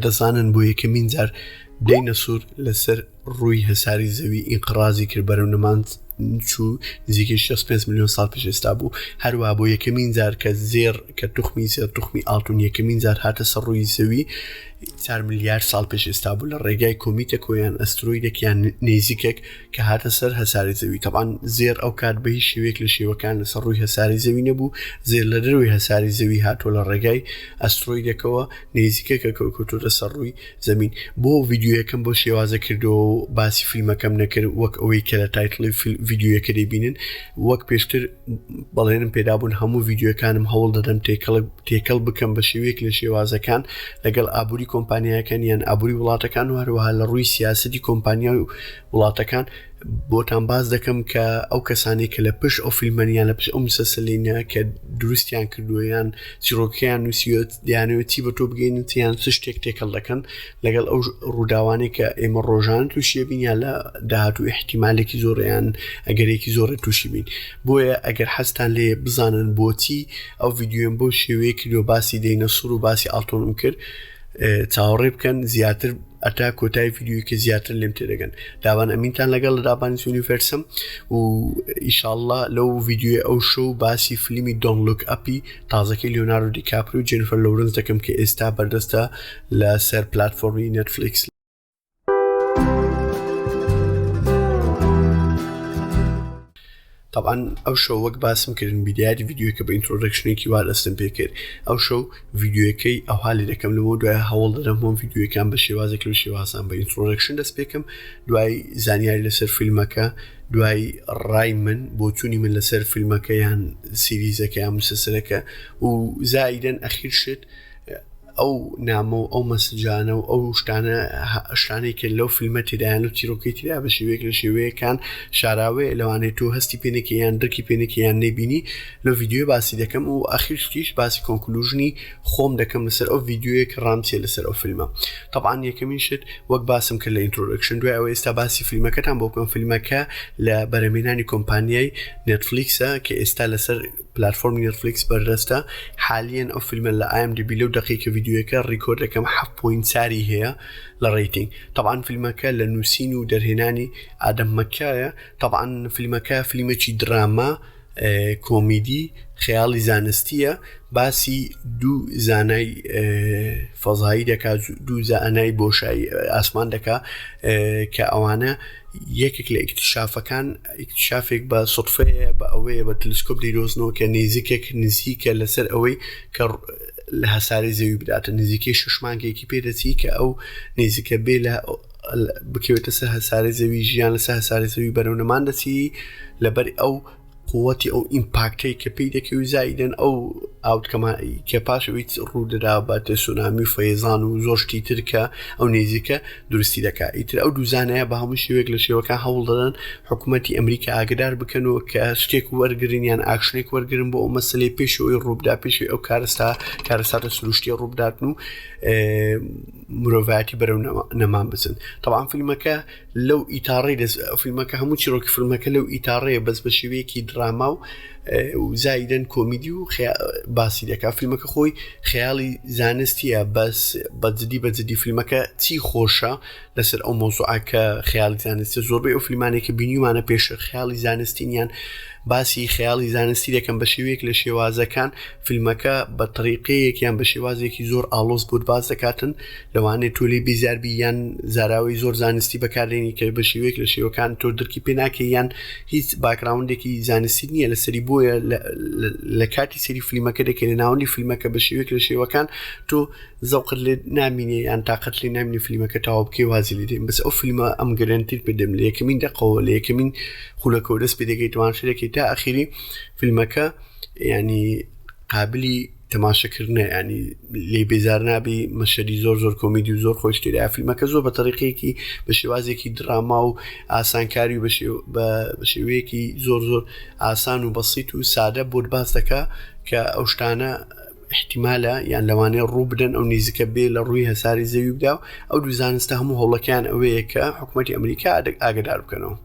دەزانن بۆ یەکەمین جار دینەسور لەسەر ڕووی هەساری زەوی ئینقڕازی کرد بەرەو نەمان چوو نزیکەی 65 میلیۆن ساڵ پێش ئێستا بوو هەروە بۆ یەکەمین جار کە زێر کە توخمی ئاڵتون یەکەمین جار هاتە سەر ڕووی زەوی 4 میلیارد ساڵ پێش ئێستا بوو لە ڕێگای کۆمیتە کۆیان ئەسترۆیدێک یان نێزیکێک کە هاتە سەر هەساری زەوی تەبعاً زێر ئەو کات بە هیچ شێوەیەک لە شێوەکان لەسەر ڕووی هەساری زەوی نەبوو زێر لە دەروی هەساری زەوی هاتووە لە ڕێگای ئەسترۆیدەکەوە نێزیکەکە کەوتۆتە سەر ڕووی زەمین بۆ ڤیدیۆیەکەم بۆ شێوازە کردەوە و باسی فیلمەکەم نەکرد وەک ئەوەی کە لە تایتڵی ڤیدیۆیەکە دەبینن وەک پێشتر بەڵێنم پێدابوون هەموو ڤیدیۆکانم هەوڵ دەدەم تێکەڵ بکەم بە شێوەیەک لە شێوازەکان لەگەڵ ئابووری کۆمپانیاکان یان ئابووری وڵاتەکان و هەروەها لە ڕووی سیاسەتی کۆمپانیا و وڵاتەکان بۆتان باز دەکەم کە ئەو کەسانی کە لە پشت ئەو فیلمەنیان لە پشت ئەو مسەسەلینە کە دروستیان کردووەیان چیرۆکیان نووسیوت دیانەوەتی بە تۆ بگەینیان چ شتێک تێکەڵ دەکەن لەگەڵ ئەو ڕووداوانێک کە ئێمە ڕۆژان تووشیە بینیان لە داهاتوو احتیمالێکی زۆریان ئەگەرێکی زۆرە تووشی بین بۆیە ئەگەر حەستان لێ بزانن بۆچی ئەو ڤیدیۆم بۆ شێوەیە کردو باسی دینەسور و باسی ئاڵتۆنم کرد چاوەڕێ بکەن زیاتر ئەتا کۆتای ڤیدیۆکە زیاتر لێم تێدەگەن داوان ئەمینتان لەگەڵ لە دابانی یونیڤەرسم و ئیشاءالله لەو ڤیدیۆ ئەو شەو باسی فیلمی دۆنت لوک ئەپی تازەکەی لیۆناردۆ دیکاپریۆ و جێنیفەر لۆرنس دەکەم کە ئێستا بەردەستە لە سەر پلاتفۆرمی نێتفلیکس طبعا ئەو شەو وەک باسم کردن بیدیاری ڤیدیۆکە بە ئینترۆدەکشنێکی وا دەستم پێ کرد ئەو شەو ڤیدیۆەکەی ئەو حالی دەکەم لەمە دوای هەوڵ دەدەم هەم ڤیدیۆەکان بە شێوازێک لە شێوازان بە ئینترۆدەکشن دەست پێکەم دوای زانیاری لەسەر فیلمەکە دوای ڕای من بۆ چوونی من لەسەر فیلمەکە یان سیریزەکە یان مسلسلەکە و زائیدەن ئەخیر شت ئەو نامە و ئەو مەسجانە و ئەو شتانەی کە لەو فیلمە تێدایان و چیرۆکەی تێدا بە شێوەیەک لە شێوەیەکان شاراوەیە لەوانێت تۆ هەستی پێنێکی یان درکی پێنێکی یان نەبینی لەو ڤیدیۆ باسی دەکەم و ئەخیرشتیش باسی کۆنکلوژنی خۆم دەکەم لەسەر ئەو ڤیدیۆیە کە ڕامچێ لەسەر ئەو فیلمە طبعاً یەکەمین شت وەک باسم کرد لە ئینترۆدەکشن دوای ئەوە ئێستا باسی فیلمەکەتان بۆ بکەم فیلمەکە لە بەرهەمهێنانی کۆمپانیای نێتفلیکسە کە ئێستا لەسەر پلاتفۆرمی نێتفلیکس بەردەستە حالیان ئەو فیلمە لە IMDb لەو دقیقە ڤیدیۆەکە ڕیکۆرد دەکەم 7.4 هەیە لە ڕیتینگ طبعاً فیلمەکە لە نووسین و دەرهێنانی ئادەم مەکایە طبعاً فیلمەکە فیلمێکی دراما کۆمیدی خەیاڵی زانستیە باسی دوو زانای فەزایی دەکات دوو زانای بۆشایی ئاسمان دەکات کە ئەوانە یەکێک لە ئیکتشافێک بە سوتفەیە بە ئەوەیە بە تەلسکۆپ دەیدۆزنەوە کە نێزیکێک نزیکە لەسەر ئەوەی کە لە هەساری زەوی بداتە نزیکەی 6 مانگێکی پێدەچی کە ئەو نێزیکە بێ لە بکەوێتە سەر هەساری زەوی ژیان لەسەر هەساری زەوی بەرەو نەمان دەچی لەبەر ئەو قووەتی ئەو ئیمپاکتەی کە پێی دەکەوی و زائیدەن ئەو ئاوتکەمە کە پاشەوەی ڕوودەدا باتە سونامی و فەیزان و زۆر شتی تر کە ئەو نێزیکە دروستی دەکات ئیتر ئەو دووزانەیە بە هەموو شێوەیەک لە شێوەکان هەوڵ دەدەن حکوومەتی ئەمریکا ئاگدار بکەنەوە کە شتێک وەرگرن یان ئاکشنێک وەرگرن بۆ ئەو مەسلەی پێشەوەی ڕووبدا پێشەوەی ئەو کارەساتە سروشتی ڕووبداتن و مرۆڤایەتی بەرەو نەمان بچن طبعاً فیلمەکە لەو ئیتاڕی فیلمەکە هەموو چیرۆکی فیلمەکە لەو ئیتاڕەیە بەس بە شێوەیەکی دراما و زائیدەن کۆمیدی و باسی دەکات فیلمەکە خۆی خەیاڵی زانستیە بەس بەجددی فیلمەکە چی خۆشە لەسەر ئەو مۆزوعەکە خەیاڵی زانستی زۆربەی ئەو فیلمانێکە بینیمانە پێشە خەیاڵی زانستینیان باسی خەیاڵی زانستی دەکەم بە شێوەیەک لە شێوازەکان فیلمەکە بە طریقەیەکیان بە شێوازێکی زۆر ئاڵۆز بۆ باز دەکاتن لەوانێت تۆلی بیزاربی یان زاراوی زۆر زانستی بەکاردێنی کە بە شێوەیەک لە شێوەکان تۆ درکی پێ ناکە یان هیچ باکراوندێکی زانستی نییە لەسەری بۆیە لە کاتی سەری فیلمەکە دەکەێت لە ناوەندی فیلمەکە بە شێوەیەک لە شێوەکان تۆ زەوقت لێ نامینێ یان تااقەت لێ نامینی فیلمەکە تاوا بکەی وازی لێ دێن بەس ئەو فیلمە ئەم گەرانتیر پێدەم لە یەکەمین دەقەوە لە یەکەمین خولەکە و دەست پێ دەگەیتوان شتێکی تا ئەخیری فیلمەکە ینی قابلی تەماشەکردنە ینی لێ بێزار نابی مەشەدی زۆر کۆمیدی و زۆر خۆش تێدا فیلمەکە زۆر بە طریقەیەکی بە شێوازێکی دراما و ئاسانکاری و بە شێوەیەکی زۆر ئاسان و بەسیط و سادە بۆ باز دەکا کە ئەو شتانە احتیمالە یان لەوانەیە ڕوو بدەن ئەو نێزیکە بێ لە ڕووی هەساری زەوی بدا و ئەو دوو زانستە هەموو هەوڵەکەیان ئەوەیە کە حکوومەتی ئەمریکا ئاگدار بکەنەوە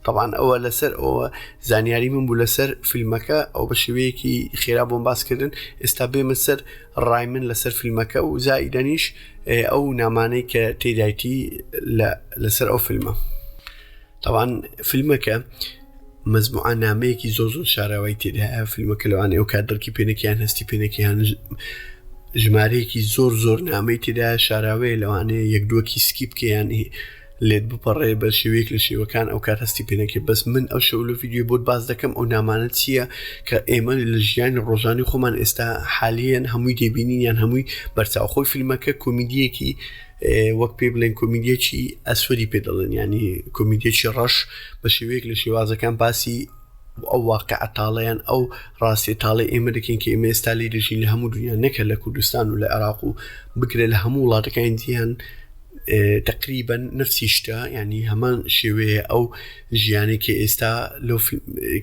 طبعا ئەوە لەسەر ئەوە زانیاری من بوو لەسەر فیلمەکە ئەو بە شێوەیەکی خێرا بۆم باسکردن ئێستا بێمە سەر ڕای من لەسەر فیلمەکە و زائیدەنیش ئەو نامانەی کە تێدایەتی لەسەر ئەو فیلمە. طبعا فیلمەکە مەزموعە نامەیەکی زۆر شاراوی تێدا فیلمەکە لەوانەیە ئەو کات دەرکی پێنەکەیان هەستی پێنەکەیان ژمارەیەکی زۆر نامەی تێدا شاراوەیە لەوانەیە یەک دووەکی سکی بکەیان لێت بپەڕێ بە شێوەیەک لە شێوەکان ئەو کات هەستی پێنەکە بەس من ئەو شەو لە ڤیدیۆ بۆت باز دەکەم ئەو نامانە چییە کە ئێمە لە ژیانی ڕۆژانی خۆمان ئێستا حالیان هەمووی دەبینینیان هەمووی بەرچاوخۆی فیلمەکە کۆمیدیەکی وەک پێ بڵێن کۆمیدیەکی ئەسوەری پێ دەڵێن ینی کۆمیدیەکی ڕەش بە شێوەیەک لە شێوازەکان باسی ئەو واقعە تاڵەیان ئەو ڕاستی تاڵی ئێمە دەکەین کە ئێمە ئێستا لێ دەژین لە هەموو دنیا نەکە لە کوردستان و لە عێراق و بگرێت لە هەموو وڵاتەکان دیان تقریبا نفسی شتە ینی هەمان شێوەیە ئەو ژیانی کە ئێستا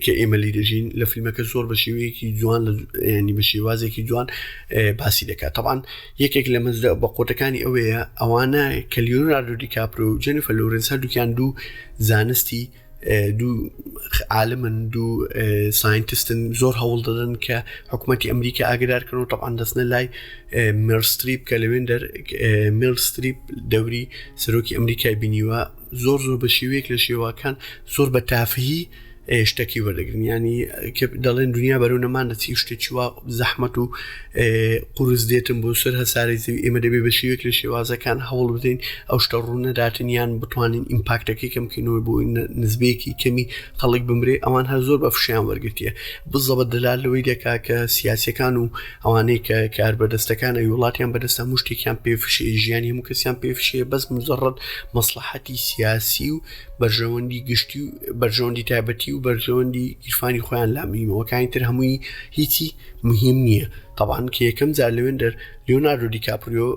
کە ئێمە لی دەژین لە فیلمەکە زۆر بە شێوەیەکی جوان ینی بە شێوازێکی جوان باسی دەکات. طبعا یەکێک لە مەزدە بە قۆتەکانی ئەوەیە ئەوانە کە لیۆناردۆ دیکاپرۆ و جەنیفەر لۆرنس هەردووکیان دوو زانستی دوو عالمن دوو ساینتستن زۆر هەوڵ دەدەن کە حکوومەتی ئەمریکا ئاگدارکردن و طبعا دەستنە لای میل ستریپ کە لەوێندەر میل ستریپ دەوری سەرۆکی ئەمریکای بینیوە زۆر بە شێوەیەک لە شێواکان زۆر بە تافهی شتێکی وەردەگرن ینی کە دەڵێن دنیا بەرەو نەمان دەچی شتێکی وا زەحمەت و قورس دێتن بۆ سەر هەساری زەوی ئێمە دەبێ بە شێوەیەک لە شێوازەکان هەوڵ بدەین ئەو شتە ڕوونەداتن یان بتوانین ئیمپاکتەکەی کەم بکەینەوە بۆ نزبەیەکی کەمی خەڵک بمرێ ئەوان هەر زۆر بە فشیان وەرگرتیە بزەبەت دەلال لەوەی دەکا کە سیاسەکان و ئەوانەی کە کاربەدەستەکان ئەوی وڵاتیان بەدەستە هەموو شتێکیان پێفشێ ژیانی هەموو کەسیان پێفشێ بەس مجەڕەد مەسلحەتی سیاسی و بەرژەوەندی گشتی و بەرژەوەندی تایبەتی و بەرژەوەندی گیرفانی خۆیان لامیمەوە کاینتر هەمووی هیچی مهم نییە. طبعا کە یەکەم جار لەوێندەر لیۆناردۆ دیکاپریۆ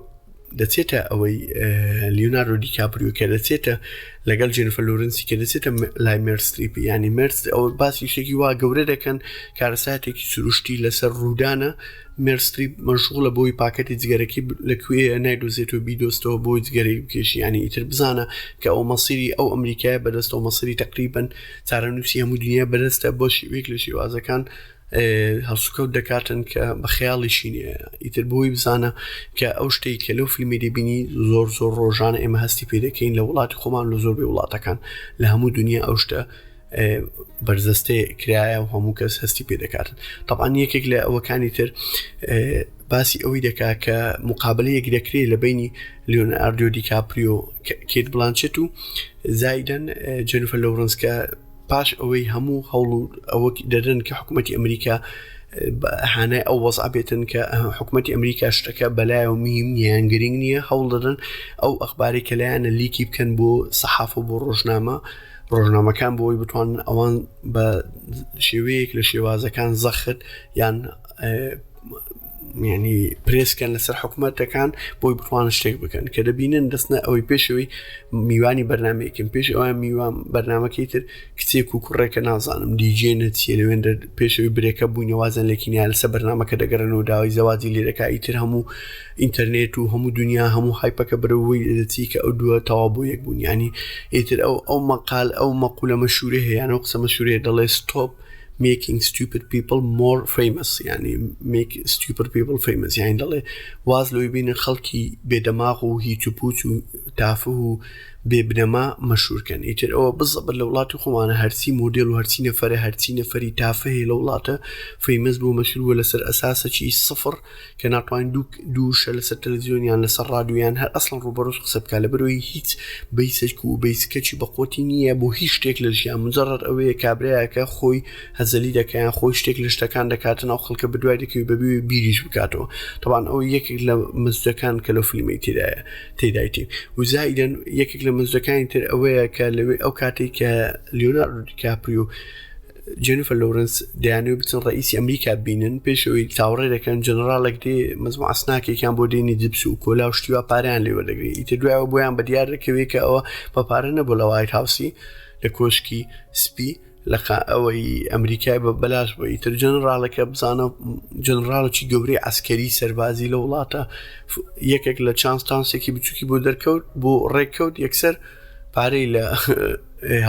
دەچێتە ئەوەی لیۆناردۆ دیکاپریۆ کە دەچێتە لەگەڵ جێنیفەر لۆرنسی کە دەچێتە لای میل ستریپ ینی مرس ئەو باسی شتێکی وا گەورە دەکەن کارەساتێکی سروشتی لەسەر ڕوودانە میل ستریپ مەشغوڵە بۆی پاکەتی جگەرەکەی لەکوێ نایدۆزێتەوە بیدۆستەوە بۆی جگەرەی بکێشی ینی ئیتر بزانە کە ئەو مەسیری ئەو ئەمریکای بەدەستەوە مەسیری تقریبا چارەنووسی هەموو دنیا بەدەستە بۆ شێوەیەک لە شێوازەکان هەڵسوکەوت دەکاتن کە بە خەیاڵیشی نیە ئیتر بۆی بزانە کە ئەو شتەی کە لەو فیلمی دەبینی زۆر ڕۆژانە ئێمە هەستی پێ دەکەین لە وڵاتی خۆمان لە زۆربەی وڵاتەکان لە هەموو دنیا ئەو شتە بەرزەستێ کرایە و هەموو کەس هەستی پێ دەکاتن. طبعا یەکێک لە ئەوەکانی تر باسی ئەوەی دەکا کە مقابلەیەک دەکرێت لە بینی لیۆناردۆ دیکاپریۆ کێت بلانچێت و زایدەن جێنیفەر لۆرنس کە پاش ئەوەی هەموو هەوڵ و ئەوە دەدەن کە حکوومەتی ئەمریکا هانای ئەو وەزع بێتن کە حکوومەتی ئەمریکا شتەکە بەلای و میم نیان گرنگ نییە هەوڵ دەدەن ئەو ئەخباری کە لایەنە لیکی بکەن بۆ سەحافە بۆ ڕۆژنامەکان بۆی بتوانن ئەوان بە شێوەیەک لە شێوازەکان زەخت یان ینی پرێسکەن لەسەر حکوومەتەکان بۆی بتوانن شتێک بکەن کە دەبینن دەستنە ئەوەی پێشەوەی میوانی بەرنمەیەکن پێش ئەویان میوان بەرنمەکەی تر کچێک و کوڕێکە نازانم دیجێنە چیە لەوێن پێشەوەی برێکە بووینەوازن لێکینیان لەسەر بەرنمەکە دەگەڕنەوە داوای زەواجی لێرەکە ئیتر هەموو ئینتەرنێت و هەموو دنیا هەموو هایپەکە بەرەوەی دەچی کە ئەو دووە تەوا بۆ یەک بوون ینی ئیتر ئەو مەقال ئەو مەقولە مەشهورە هەیە ئەو قسە مەشهورەیە دەڵێ stop making stupid people more famous يعني make stupid people famous يعني دەڵێ واز لەوەی بینن خەڵکی بێدەماغ و هیچ و پوچ و تافه و بێبنەما مەشهورکەن ئیتر ئەوە بزەبەر لە وڵاتی خۆمانە هەرچی مۆدێل و هەرچی نەفەرە هەرچی نەفەری تافه هەیە لە وڵاتە فەیمەس بۆ مەشهورە لەسەر ئەساسەکی سفر کە ناتوانین دووشە لەسەر تەلەڤیزیۆنیان لەسەر ڕادیۆیان هەر ئەسڵەن ڕوبەڕۆژ قسە بکات لەبەرەوەی هیچ بەیسەک و بەیسکەچی بەقۆتی نییە بۆ هیچ شتێک لە ژیان مجەڕەد ئەوەیە کابرایەکە خۆی هەزەلی دەکەیان خۆی شتێک لە شتەکان دەکاتن ئەو خەڵکە بەدوای دەکەوێت بەبێ بیریش بکاتەوە. طبعا ئەو یەکێک لە مزدەکان کە لە فیلمەی تێدایەتی و زایدەن یەکێک لە مزدەکانی تر ئەوەیە کە لەوێ ئەو کاتێک کە لیۆناردۆ دیکاپریۆ جێنیفەر لۆرنس دەیانەوێت بچن ڕئیسی ئەمریکا بینن پێشەوەی تاوەڕێ دەکەن جەنەڕالێک دێ مەزموعە سناکێکیان بۆ دێنی جبس و کۆلا و شتیوا پاریان لێوەردەگرێت ئیتر دوایەوە بۆیان بە دیار دەکەوێت کە ئەوە بە پارە نەبوو لە وایت هاوسی لە کۆشکی سپی لە ئەوەی ئەمریکای بە بەلاش بە ئیتر جەنەڕالەکە بزانە جەنەڕاڵێکی گەورەی عەسکەری سەربازی لە وڵاتە یەکێک لە چانسێکی بچووکی بۆ دەرکەوت بۆ ڕێککەوت یەکسەر پارەی لە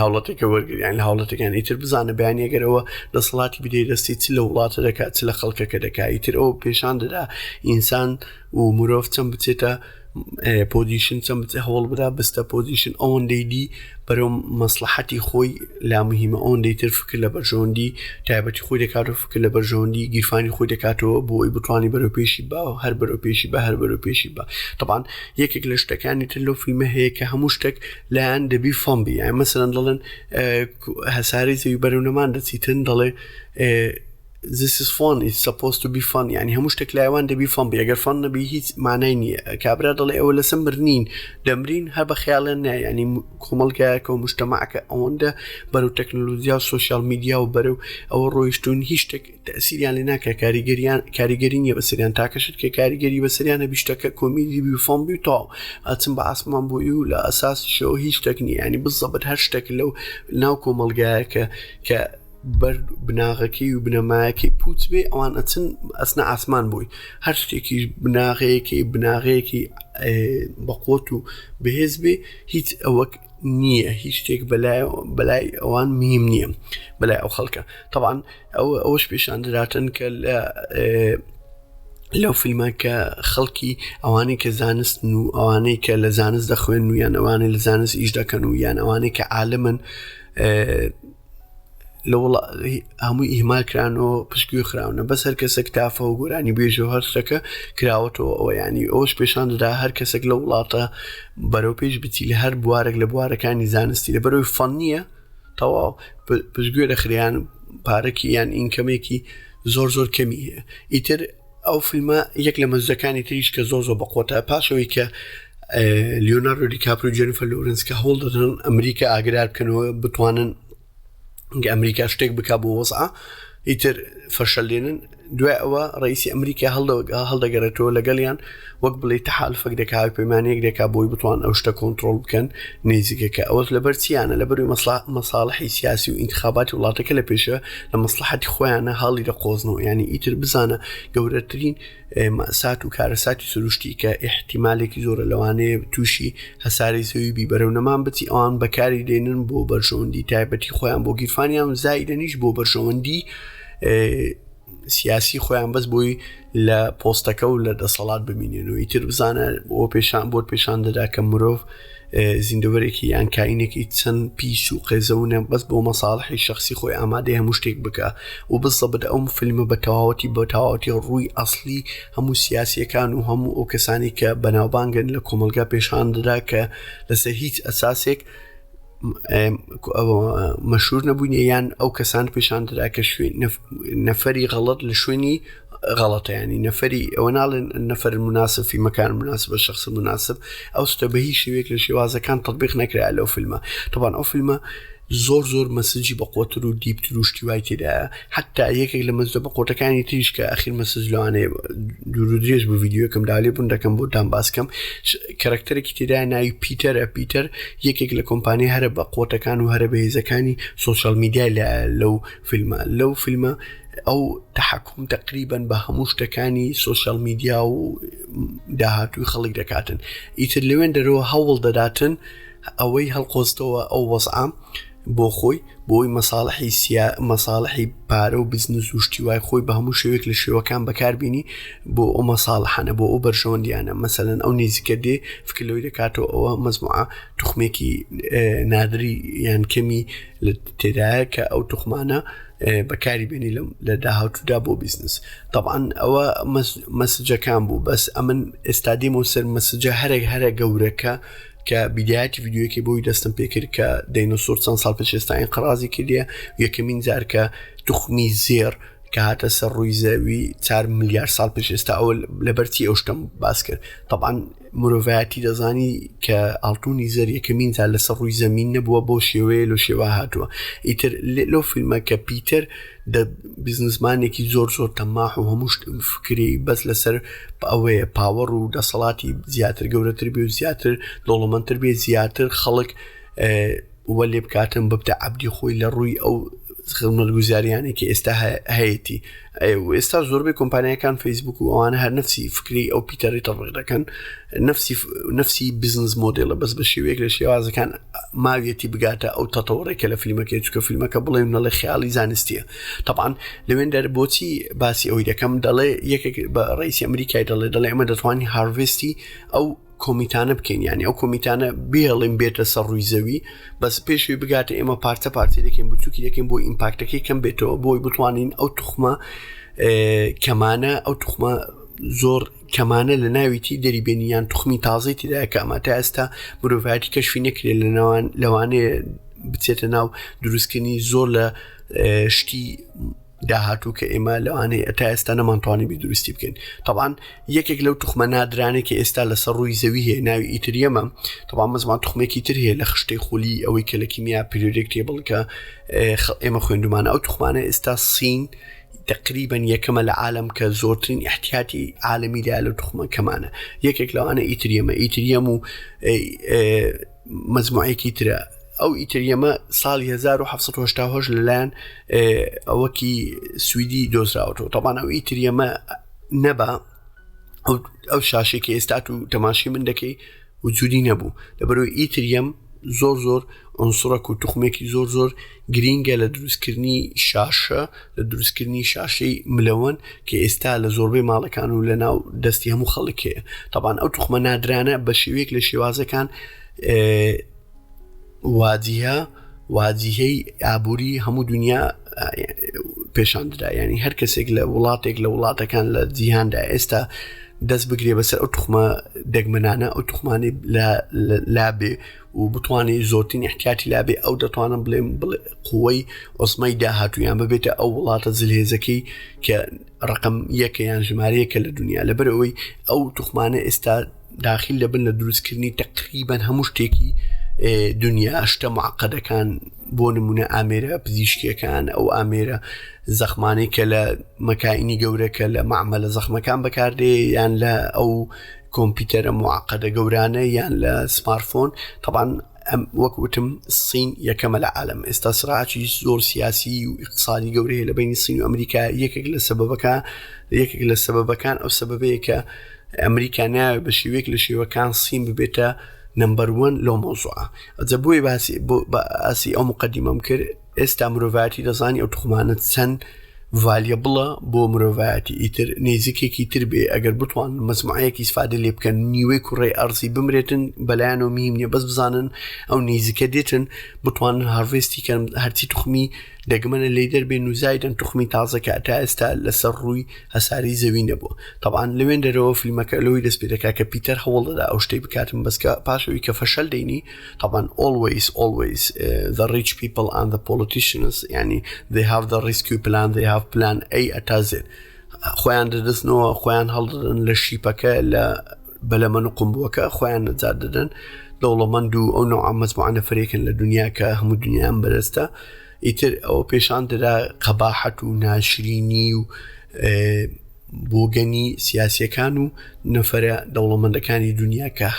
هاوڵاتێکە وەرگریان لە هاوڵاتەکان ئیتر بزانە بەیانێگەرەوە دەسەڵاتی بدەی دەستی چ لە وڵاتە دەکات چ لە خەڵکەکە دەکات ئیتر ئەو پێشان دەدا ئینسان و مرۆڤ چەند بچێتە پۆزیشن چەند بچێت هەوڵ بدا بستە پۆزیشن ئەوەندەی دی بەرەو مەسلحەتی خۆی لا مهمە ئەوەندەی تر فکر لە بەرژەوەندی تایبەتی خۆی دەکاتەوە فکر لە بەرژەوەندی گیرفانی خۆی دەکاتەوە بۆ ئەوی بتوانێت بەرەوپێشی با و هەر بەرەوپێشی بە هەر بەرەوپێشی بە طبعاً یەکێک لە شتەکانی تر لەو فیلمە هەیە کە هەموو شتێک لایەن دەبی فەم بی یعنی مەسەلەن دەڵێن هەساری زەوی بەرەونەمان دەچیتن دەڵێ this is fun, it's supposed to be fun يعني هەموو شتێک لایوان دەبی فەم بی ئەگەر فەن نەبی هیچ مانای نییە کابرا دەڵێ ئەوە لەسەر مرنین دەمرین هەر بە خەیاڵیان نایە ینی کۆمەڵگایەکە و مجتەمەعەکە ئەوەندە بەرەو تەکنۆلۆژیا و سۆشیال میدیا و بەرەو ئەوە ڕۆیشتون هیچ شتێک تەسیریان لێ ناکە کاریگەری نییە بەسەریان تاکەشت کە کاریگەری بەسەریانە بیشتەکە کۆمیدی بی فەم بی تاو ئەچم بە ئاسمان بۆی و لە ئەساسی شەوە هیچ شتێک نییە ینی بزەبەت هەر شتێک لەو ناو کۆمەڵگایەکە کە بەر بناغەکەی و بنەمایەکەی پوچ بێ ئەوان ئەچن ئەسنە ئاسمان بووی هەر شتێکی بناغەیەکی بەقۆت و بەهێز بێ هیچ ئەوەک نییە هیچ شتێک بەلای ئەوان مهم نییە بەلای ئەو خەڵکە طبعاً ئەوەش پێشان دەداتن کە لەو فیلمە کە خەڵکی ئەوانەی کە زانستن و ئەوانەی کە لە زانست دەخوێن و یان ئەوانەی لە زانست ئیش دەکەن و یان ئەوانەی کە عالمن لەوڵ هەمووی ئیهمال کرانەوە پشتگوێ خراونە بەس هەر کەسێک تافە و گۆرانی بێژ و هەر شتەکە کراوەتەوە ئەوە ینی ئەوش پێشان دەدا هەر کەسێک لە وڵاتە بەرەو پێش بچی لە هەر بوارێک لە بوارەکانی زانستی لە بەرەوەی فەن نییە تەواو پشتگوێ دەخریان پارەکی یان ئینکەمێکی زۆر کەمی هەیە ئیتر ئەو فیلمە یەک لە مەزەکانی تریش کە زۆر بەقۆتە پاشەوەی کە لیۆناردۆ دیکاپریۆ و جێنیفەر لۆرنس کە هەوڵ دەدەن ئەمریکا ئاگدار بکەنەوە بتوانن ئەمریکا شتێک بکا بۆ وەسع ئیتر فەشەلێنن دوای ئەوە ڕئیسی ئەمریکا هەڵدەگەڕێتەوە لەگەڵیان وەک بڵێ تەحالفەک دەکا پەیمانەیەک دەکا بۆی بتوان ئەو شتە کۆنتڕۆڵ بکەن نێزیکەکە ئەوەت لەبەر چیانە لەبەروی مەساڵحی سیاسی و ئینتخاباتی وڵاتەکە لە پێشە لە مەسلحەتی خۆیانە هەڵی دەقۆزنەوە ینی ئیتر بزانە گەورەترین مەسات و کارەساتی سروشتی کە احتیمالێکی زۆرە لەوانەیە تووشی هەساری زەوی بی بەرەونەمان بچی ئەوان بەکاری دێنن بۆ بەرژەوەندی تایبەتی خۆیان بۆ گیرفانیان زایدەنیش بۆ بەرژەوەندی سیاسی خۆیان بەس بۆی لە پۆستەکە و لە دەسەڵات ببینێن و ئیتر بزانە بۆ پێشان دەدا کە مرۆڤ زیندەوەرێکی یان کاینێکی چەند پیس و قێزەونە بەس بۆ مەساڵحی شخصی خۆی ئامادەی هەموو شتێک بکە و بزەبت ئەو فیلمە بە تەواوەتی ڕووی ئەسلی هەموو سیاسیەکان و هەموو ئەو کەسانی کە بەناوبانگن لە کۆمەلگا پێشان دەدا کە لەسەر هیچ ئەساسێک مەشهور نەبووینە یان ئەو کەسان پێشان دەدا کە نەفەری غەڵەت لە شوێنی غەڵەتە ینی نەفەری ئەوە ناڵێن نەفەر مناسب فی مەکان مناسب بە شخص مناسب ئەو شتە بە هیچ شێوەیەک لە شێوازەکان تەطبیق نەکرا لەو فیلمە طبعاً ئەو فیلمە زۆر مەسجی بەقۆتر و دیپتر و شتیوای تێدایە حتا یەکێک لە مەزدە بەقۆتەکانی تریش کە ئەخیر مەسج لەوانەیە دوور و درێژ بۆ ڤیدیۆکەم داڵێ بوون دەکەم بۆتان باسکەم کەرەکتەرێکی تێدای ناوی پیتەر یەکێک لە کۆمپانیای هەرە بەقۆتەکان و هەرە بەهێزەکانی سۆشیال میدیا لەو فیلمە ئەو تحکم تقریبا بە هەموو شتەکانی سۆشیال میدیا و داهاتوی خەڵک دەکاتن ئیتر لەوێن دەرەوە هەوڵ دەداتن ئەوەی هەڵقۆستەوە ئەو وەسعام بۆ خۆی بۆی مەساڵحی پارە و بزنس و شتیوای خۆی بە هەموو شێوێک لە شێوەکان بەکاربینی بۆ ئەو مەساڵحانە بۆ ئەو بەرژەوەندیانە مەسەلەن ئەو نێزیکە دێ فکرلەوەی دەکاتەوە ئەوە مەزموعە توخمێکی نادری یان کەمی لە تێدایە کە ئەو توخمانە بەکاری بێنی لە داهاتوودا بۆ بیزنس طبعاً ئەوە مەسجەکان بوو بەس ئەمن ئێستادیمە سەر مەسجە هەرە گەورەکە کە بیدایەتی ڤیدیۆیەکی بۆی دەستم پێکرد کە دینۆسۆر چەند ساڵ پێش ئێستا ئینقراضی کردیە یەکەمین جار کە توخمی زێر کە هاتە سەر ڕووی زەوی 4 ملیار ساڵ پێش ئێستا ئەوە لەبەرچی ئەو شتم باس کرد طبعاً مرۆڤایەتی دەزانی کە ئاڵتوونی زەر یەکەمین جار لەسەر ڕووی زەمین نەبووە بۆ شێوەیە لە شێوە هاتووە ئیتر لەو فیلمە کە پیتەر بزنسمانێکی زۆر تەماح و هەموو فکری بەس لەسەر ئەوەیە پاوەڕ و دەسەڵاتی زیاتر گەورەتر بێ و زیاتر دەوڵەمەندتر بێ زیاتر خەڵک وە لێ بکاتن ببتە عەبدی خۆی لە ڕووی ئەو خزمەتگوزاریانێکی ئێستا هەیەی ئێستا زۆربەی کۆمپانیەکان فەیسبوک و ئەوانە هەر نفسی فکری ئەو پیتەڕی تەڕق دەکەن نفسی بزنس مۆدێڵە بەس بە شێوەیەک لە شێوازەکان ماویەتی بگاتە ئەو تەتەوەڕێکە لە فیلمەکەی چکە فیلمەکە بڵێم نەڵێ خیاڵی زانستیە طبعاً لەوێن دەر بۆچی باسی ئەوی دەکەم دەڵێ یەکێک بە ڕئیسی ئەمریکای دەڵێ ئەمە دەتوانین هاروێستی ئەو کۆمیتانە بکەین یعنی ئەو کۆمیتانە بێڵێن بێتە سەر ڕووی زەوی بەس پێشوی بگاتە ئێمە پارچە دەکەین بچووکی دەکەین بۆ ئیمپاکتەکەی کەم بێتەوە بۆی بتوانین ئەو توخمە کەمانە ئەو توخمە زۆر کەمانە لە ناویتی دەریبێنیان توخمی تازەی تیدایە کە ئەمە تا ئێستا مرۆڤایەتی کەشفی نەکرێت لەوانەیە بچێتە ناو دروستکردنی زۆر لە شتی داهاتوو کە ئێمە لەوانەیە تا ئێستا نەمانتوانی بی دروستی بکەین طبعاً یەکێک لەو توخمە نادرانێک کە ئێستا لەسەر ڕووی زەوی هەیە ناوی ئیتریەمە طبعاً مەزمان توخمێکی تر هەیە لە خشتەی خولی ئەوەی کە لە کیمیا پیریۆدیک تێبڵ کە ئێمە خوێندومانە ئەو توخمانە ئێستا سین تقریبا یەکەمە لە عالم کە زۆرترین احتیاتی عالمی دا لە توخمە کەمانە یەکێک لەوانە ئیتریەم و مەزموعەیەکی ترە ئەو ئیتریەمە ساڵی 1780 لەلایەن ئەوەکی سویدی دۆزراوەتەوە طبعاً ئەو ئیتریەمە نەبا ئەو شاشێکی ئێستا و تەماشی من دەکەی وجودی نەبوو لەبەرەوەی ئیتریەم زۆر عنصرێک و توخمێکی زۆر گرینگە لە دروستکردنی شاشە لە دروستکردنی شاشەی ملەوەن کە ئێستا لە زۆربەی ماڵەکان و لە ناو دەستی هەموو خەڵکەیە طبعاً ئەو توخمە نادرانە بە شێوەیەک لە شێوازەکان واجیهەی ئابووری هەموو دنیا پێشان دەدا ینی هەر کەسێک لە وڵاتێک لە وڵاتەکان لە جیهاندا ئێستا دەست بگرێ بەسەر ئەو توخمە دەگمەنانە ئەو توخمانی لابێ و بتوانێت زۆرترین احتیاتی لابێ ئەو دەتوانم بڵێم قووەی ئۆسمای داهاتویان ببێتە ئەو وڵاتە زلهێزەکەی کە ڕقم یەکە یان ژمارەیەکە لە دنیا لەبەرەوەی ئەو توخمانە ئێستا داخل دەبن لە دروستکردنی تقریبا هەموو شتێکی دنیا شتە معقدەکان بۆ نمونە ئامێرە پزیشکیەکان ئەو ئامێرە زەخمانەی کە لە مەکائینی گەورەکە لە معمەلە زەخمەکان بەکاردێ یان لە ئەو کۆمپیوتەرە معقدە گەورانە یان لە سمارتفۆن طبعاً وەکوتم سین یەکەمە لە عالم ئێستا سراعی زۆر سیاسی و اقتصادی گەورەیە لە بینی سین و ئەمریکا یەکێک لە سەبەبەکان ئەو سەبەبەیە کە ئەمریکا ناوێت بە شێوەیەک لە شێوەکان سین ببێتە نمبر 1 لەو مۆزوعە ئەجا بۆی باسی ئەو مقدمەم کرد ئێستا مرۆڤایەتی دەزانی ئەو توخمانە چەند ڤالیبڵە بۆ مرۆڤایەتی ئیتر نێزیکێکی تر بێ ئەگەر بتوان مەزموعەیەکی ئیسفادە لێ بکەن نیوەی کوڕی ئەرزی بمرێتن بەلایەنەوە میهم نیە بەس بزانن ئەو نێزیکە دێتن بتوانن هاروێستی کەن هەرچی توخمی دەگمەنە لێ دەربێن و زایدن توخمی تازەکە تا ئێستا لەسەر ڕووی هەساری زەوی نەبووە طبعاً لەوێن دەرەوە فیلمەکە لەوەی دەست پێ دەکات کە پیتەر هەوڵ دەدا ئەو شتەی بکاتم بەسکە پاشەوەی کە فەشەل دەینی طبعاً always the rich people and the politicians yani they have the rescue plan they have plan A تا Z خۆیان دەدەستنەوە خۆیان هەڵدەدەن لە شیپەکە لە بەلەمەن و قمبووەکە خۆیان نەجات دەدەن دەوڵەمەند و ئەو نوع مەزموعە نەفرێکن لە دنیا کە هەموو دنیایان بەدەستە ئیتر ئەوە پێشان دەدا قەباحەت و ناشرینی و بۆگەنی سیاسیەکان و نەفرە دەوڵەمەندەکانی دنیا کە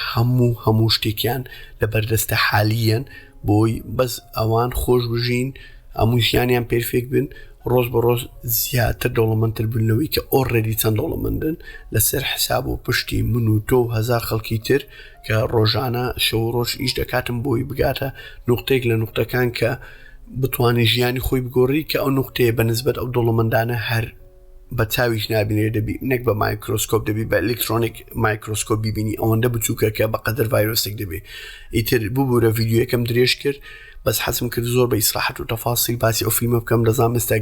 هەموو شتێکیان لە بەردەستە حالیەن بۆی بەس ئەوان خۆش بژین هەموو ژیانیان پێرفێک بن ڕۆژ بە ڕۆژ زیاتر دەوڵەمەندتر بنەوەی کە ئۆڕێدی چەند دەوڵەمەندن لەسەر حساب و پشتی من و تۆ هەزار خەڵکی تر کە ڕۆژانە شەو ڕۆژ ئیش دەکاتم بۆی بگاتە نوقتێک لە نوقتەکان کە بتوانێت ژیانی خۆی بگۆڕی کە ئەو نوقتەیە بەنسبەت ئەو دەوڵەمەندانە هەر بە چاویش نابینێ دەبی نەک بە مایکرۆسکۆپ دەبی بە ئەلکترۆنیک مایکرۆسکۆپ بیبینی ئەوەندە بچووکە کە بە قەدر ڤایرۆسێک دەبێ ئیتر ببوورە ڤیدیۆ یەکەم درێژ کرد بەس حەزم کرد زۆر بە ئیسراحەت و تەفاسیل باسی ئەو فیلمە بکەم دەزانم ئێستا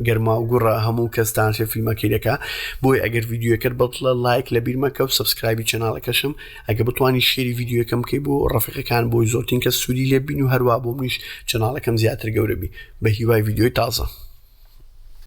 گەرما و گوڕە هەموو کەستان شێ فیلمەکەی دەکا بۆی ئەگەر ڤیدیۆکەت بەڵە لایک لە بیر مەکە و سەبسکرایبی چەناڵەکەشم ئەگە بتوانی شێری ڤیدیۆکەم بکەی بۆ ڕەفیقەکان بۆی زۆرترین کەس سوودی لێ بین و هەروە بۆ منیش چەناڵەکەم زیاتر گەورە بی بە هیوای ڤیدیۆی تازە